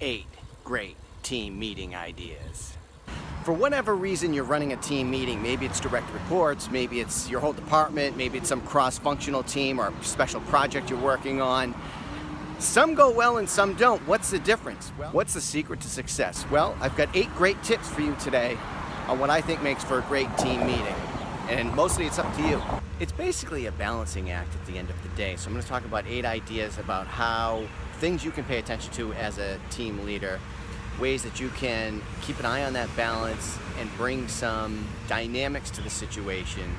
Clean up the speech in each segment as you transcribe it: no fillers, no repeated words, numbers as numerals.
8 great team meeting ideas. For whatever reason you're running a team meeting, maybe it's direct reports, maybe it's your whole department, maybe it's some cross-functional team or special project you're working on. Some go well and some don't. What's the difference? Well, what's the secret to success? Well, I've got 8 great tips for you today on what I think makes for a great team meeting. And mostly it's up to you. It's basically a balancing act at the end of the day. So I'm going to talk about 8 ideas about how things you can pay attention to as a team leader, ways that you can keep an eye on that balance and bring some dynamics to the situation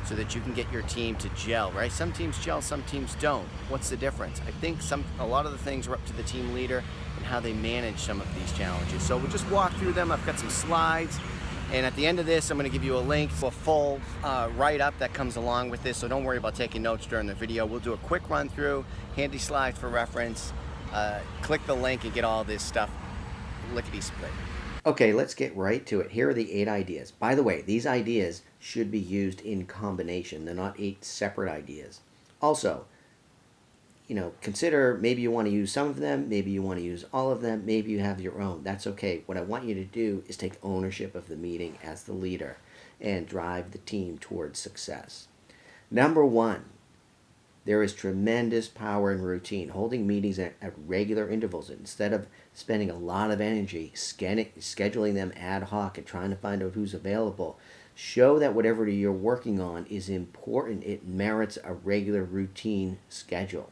so that you can get your team to gel, right? Some teams gel, some teams don't. What's the difference? I think a lot of the things are up to the team leader and how they manage some of these challenges. So we'll just walk through them. I've got some slides. And at the end of this, I'm going to give you a link to a full write-up that comes along with this, so don't worry about taking notes during the video. We'll do a quick run-through, handy slides for reference. Click the link and get all this stuff lickety-split. Okay, let's get right to it. Here are the 8 ideas. By the way, these ideas should be used in combination. They're not 8 separate ideas. Also, consider maybe you want to use some of them, maybe you want to use all of them, maybe you have your own. That's okay. What I want you to do is take ownership of the meeting as the leader and drive the team towards success. Number 1, there is tremendous power in routine. Holding meetings at regular intervals instead of spending a lot of energy scheduling them ad hoc and trying to find out who's available. Show that whatever you're working on is important. It merits a regular routine schedule.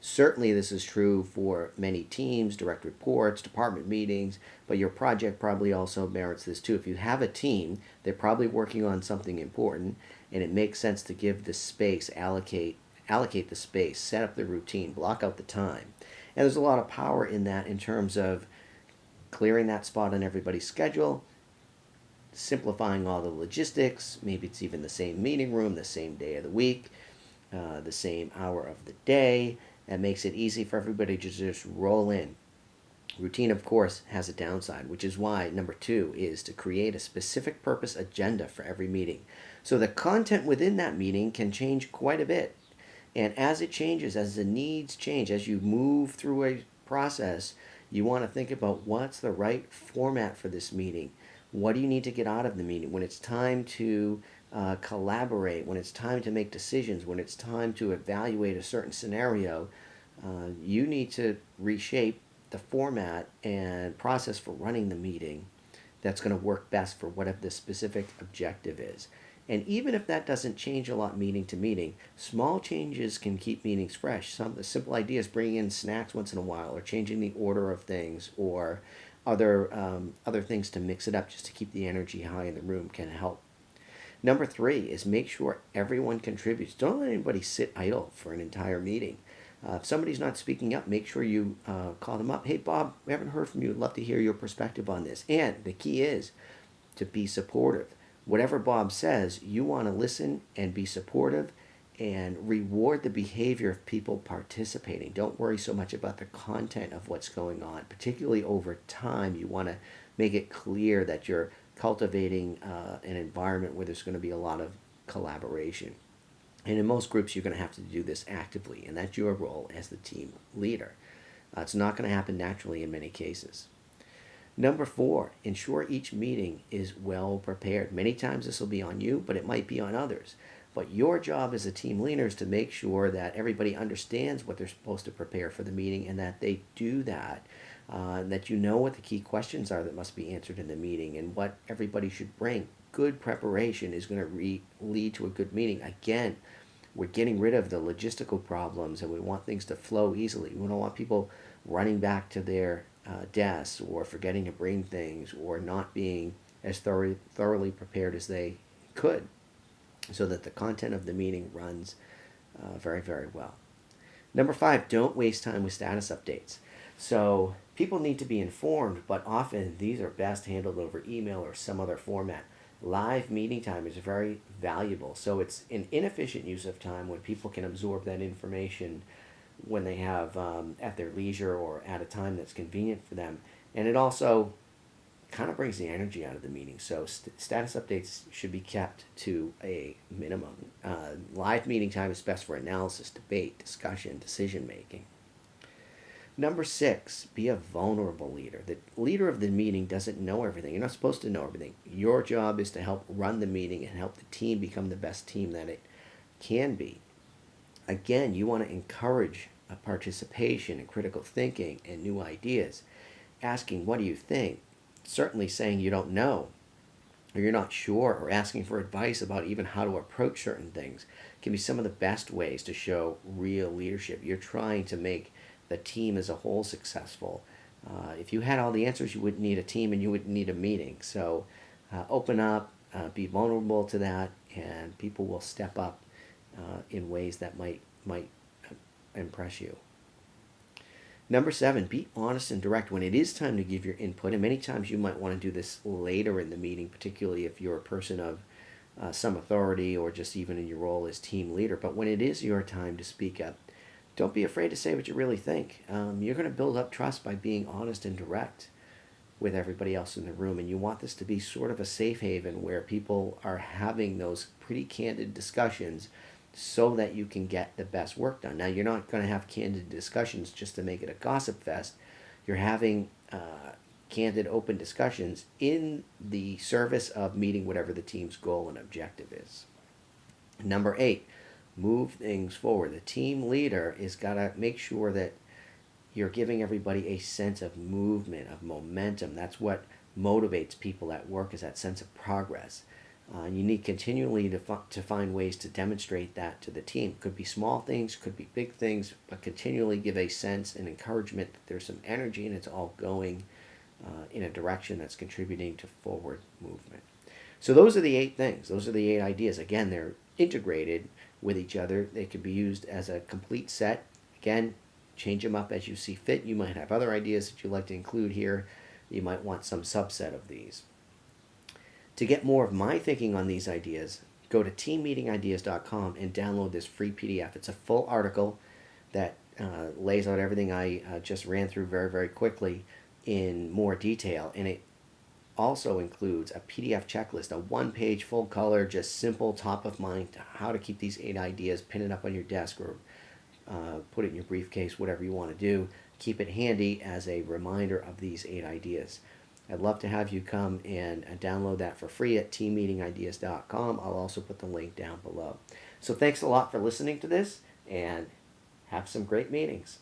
Certainly this is true for many teams, direct reports, department meetings, but your project probably also merits this too. If you have a team, they're probably working on something important, and it makes sense to give the space, allocate the space, set up the routine, block out the time. And there's a lot of power in that in terms of clearing that spot on everybody's schedule, simplifying all the logistics. Maybe it's even the same meeting room, the same day of the week, the same hour of the day. That makes it easy for everybody to just roll in. Routine, of course, has a downside, which is why number 2 is to create a specific purpose agenda for every meeting. So the content within that meeting can change quite a bit. And as it changes, as the needs change, as you move through a process, you want to think about what's the right format for this meeting. What do you need to get out of the meeting? When it's time to collaborate, when it's time to make decisions, when it's time to evaluate a certain scenario, you need to reshape the format and process for running the meeting that's going to work best for whatever the specific objective is. And even if that doesn't change a lot meeting to meeting, small changes can keep meetings fresh. Some simple ideas, bringing in snacks once in a while, or changing the order of things, or other things to mix it up just to keep the energy high in the room can help. Number 3 is make sure everyone contributes. Don't let anybody sit idle for an entire meeting. If somebody's not speaking up, make sure you call them up. Hey, Bob, we haven't heard from you. I'd love to hear your perspective on this. And the key is to be supportive. Whatever Bob says, you want to listen and be supportive and reward the behavior of people participating. Don't worry so much about the content of what's going on. Particularly over time, you want to make it clear that you're cultivating an environment where there's going to be a lot of collaboration. And in most groups, you're going to have to do this actively, and that's your role as the team leader. It's not going to happen naturally in many cases. Number 4, ensure each meeting is well prepared. Many times this will be on you, but it might be on others. But your job as a team leader is to make sure that everybody understands what they're supposed to prepare for the meeting and that they do that. That you know what the key questions are that must be answered in the meeting and what everybody should bring. Good preparation is going to lead to a good meeting. Again, we're getting rid of the logistical problems and we want things to flow easily. We don't want people running back to their desks or forgetting to bring things or not being as thoroughly prepared as they could, so that the content of the meeting runs very, very well. Number 5, don't waste time with status updates. So people need to be informed, but often these are best handled over email or some other format. Live meeting time is very valuable. So it's an inefficient use of time when people can absorb that information when they have at their leisure or at a time that's convenient for them. And it also kind of brings the energy out of the meeting. So status updates should be kept to a minimum. Live meeting time is best for analysis, debate, discussion, decision making. Number 6, be a vulnerable leader. The leader of the meeting doesn't know everything. You're not supposed to know everything. Your job is to help run the meeting and help the team become the best team that it can be. Again, you want to encourage a participation and critical thinking and new ideas. Asking, what do you think? Certainly saying you don't know or you're not sure or asking for advice about even how to approach certain things can be some of the best ways to show real leadership. You're trying to make the team as a whole successful. If you had all the answers, you wouldn't need a team and you wouldn't need a meeting. So open up, be vulnerable to that, and people will step up in ways that might impress you. Number 7, be honest and direct when it is time to give your input. And many times you might want to do this later in the meeting, particularly if you're a person of some authority or just even in your role as team leader. But when it is your time to speak up, don't be afraid to say what you really think. You're going to build up trust by being honest and direct with everybody else in the room. And you want this to be sort of a safe haven where people are having those pretty candid discussions so that you can get the best work done. Now, you're not going to have candid discussions just to make it a gossip fest. You're having candid, open discussions in the service of meeting whatever the team's goal and objective is. Number 8, move things forward. The team leader is got to make sure that you're giving everybody a sense of movement, of momentum. That's what motivates people at work, is that sense of progress. You need continually to find ways to demonstrate that to the team. Could be small things, could be big things, but continually give a sense and encouragement that there's some energy and it's all going in a direction that's contributing to forward movement. So those are the 8 things. Those are the 8 ideas. Again, they're integrated with each other. They could be used as a complete set. Again, change them up as you see fit. You might have other ideas that you'd like to include here. You might want some subset of these. To get more of my thinking on these ideas, go to teammeetingideas.com and download this free PDF. It's a full article that lays out everything I just ran through very, very quickly in more detail. And it also includes a PDF checklist, a 1-page full color, just simple, top of mind, how to keep these 8 ideas, pin it up on your desk or put it in your briefcase, whatever you want to do. Keep it handy as a reminder of these 8 ideas. I'd love to have you come and download that for free at teammeetingideas.com. I'll also put the link down below. So thanks a lot for listening to this, and have some great meetings.